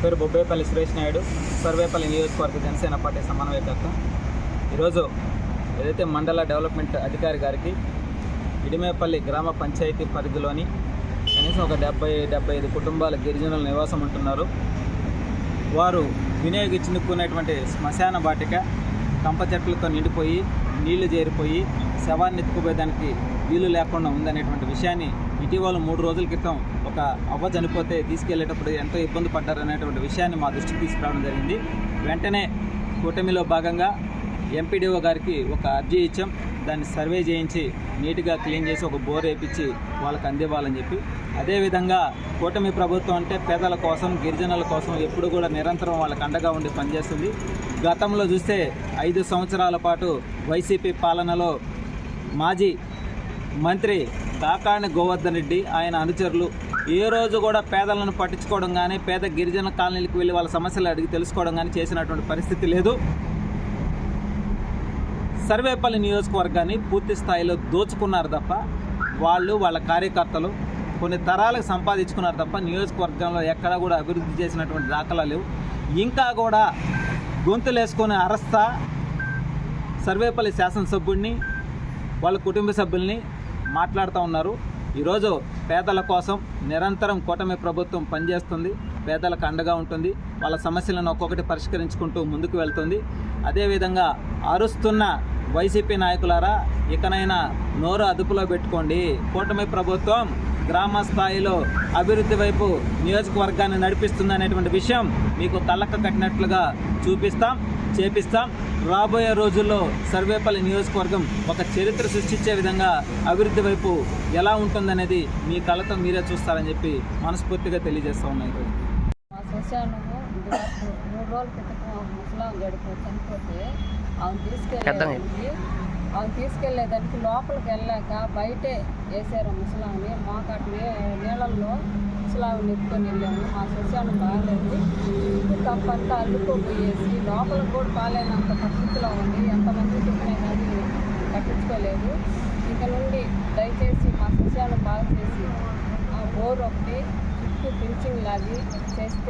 పేరు బొబ్బేపల్లి సురేష్ నాయుడు, సర్వేపల్లి నియోజకవర్గ జనసేన పార్టీ సమన్వయకర్త. ఈరోజు ఏదైతే మండల డెవలప్మెంట్ అధికారి గారికి ఇడిమేపల్లి గ్రామ పంచాయతీ పరిధిలోని కనీసం ఒక 70-75 కుటుంబాల గిరిజనుల నివాసం ఉంటున్నారు. వారు వినియోగించుకునేటువంటి శ్మశాన వాటిక కంప చెట్లతో నిండిపోయి నీళ్లు చేరిపోయి శవాన్ని ఎత్తుకుపోయేదానికి వీలు లేకుండా ఉందనేటువంటి విషయాన్ని ఇటీవల 3 రోజుల క్రితం ఒక అవ్వ చనిపోతే తీసుకెళ్లేటప్పుడు ఎంతో ఇబ్బంది పడ్డారనేటువంటి విషయాన్ని మా దృష్టికి తీసుకురావడం జరిగింది. వెంటనే కూటమిలో భాగంగా ఎంపీడీఓ గారికి ఒక అర్జీ ఇచ్చాం. దాన్ని సర్వే చేయించి నీట్గా క్లీన్ చేసి ఒక బోర్ వేయించి వాళ్ళకి అందివ్వాలని చెప్పి. అదేవిధంగా కూటమి ప్రభుత్వం అంటే పేదల కోసం, గిరిజనుల కోసం ఎప్పుడు కూడా నిరంతరం వాళ్ళకి అండగా ఉండి పనిచేస్తుంది. గతంలో చూస్తే 5 సంవత్సరాల పాటు వైసీపీ పాలనలో మాజీ మంత్రి కాకాణి గోవర్ధన్ రెడ్డి ఆయన అనుచరులు ఏ రోజు కూడా పేదలను పట్టించుకోవడం కానీ, పేద గిరిజన కాలనీలకు వెళ్ళి వాళ్ళ సమస్యలు అడిగి తెలుసుకోవడం కానీ చేసినటువంటి పరిస్థితి లేదు. సర్వేపల్లి నియోజకవర్గాన్ని పూర్తి స్థాయిలో దోచుకున్నారు తప్ప, వాళ్ళ కార్యకర్తలు కొన్ని తరాలకు సంపాదించుకున్నారు తప్ప నియోజకవర్గంలో ఎక్కడా కూడా అభివృద్ధి చేసినటువంటి దాఖలా లేవు. ఇంకా కూడా గొంతులేసుకొని అరస్తా సర్వేపల్లి శాసనసభ్యుడిని, వాళ్ళ కుటుంబ సభ్యుల్ని మాట్లాడుతూ ఉన్నారు. ఈరోజు పేదల కోసం నిరంతరం కూటమి ప్రభుత్వం పనిచేస్తుంది, పేదలకు అండగా ఉంటుంది, వాళ్ళ సమస్యలను ఒక్కొక్కటి పరిష్కరించుకుంటూ ముందుకు వెళ్తుంది. అదేవిధంగా అరుస్తున్న వైసీపీ నాయకులారా, ఇకనైనా నోరు అదుపులో పెట్టుకోండి. కూటమి ప్రభుత్వం గ్రామ స్థాయిలో అభివృద్ధి వైపు నియోజకవర్గాన్ని నడిపిస్తుందనేటువంటి విషయం మీకు కళ్ళకు కట్టినట్లుగా చూపిస్తాం, చేపిస్తాం. రాబోయే రోజుల్లో సర్వేపల్లి నియోజకవర్గం ఒక చరిత్ర సృష్టించే విధంగా అభివృద్ధి వైపు ఎలా ఉంటుందనేది మీ కళ్ళతో మీరే చూస్తారని చెప్పి మనస్ఫూర్తిగా తెలియజేస్తూ ఉన్నాయి. మా శ్మశానము 3 రోజుల క్రితం ముసలాం గడిపో చనిపోతే ఆమె తీసుకెళ్ళేదానికి లోపలికి వెళ్ళాక బయటే వేసారు ముసలాంని. మోకాటిని నీళ్ళల్లో ముసలాంని ఎత్తుకొని వెళ్ళాము. మా శ్మశానం బాగాలేదు, తప్పంతా అల్లుకోపోయేసి లోపలికి కూడా బాగాలేనంత పరిస్థితిలో ఉంది. ఎంతమంది చెప్పినా కానీ పట్టించుకోలేదు. ఇక నుండి దయచేసి మా శ్మశానం బాగా చేసి ఆ బోర్ ఒకటి చుట్టూ ఫినిషింగ్ లాగి చేస్తే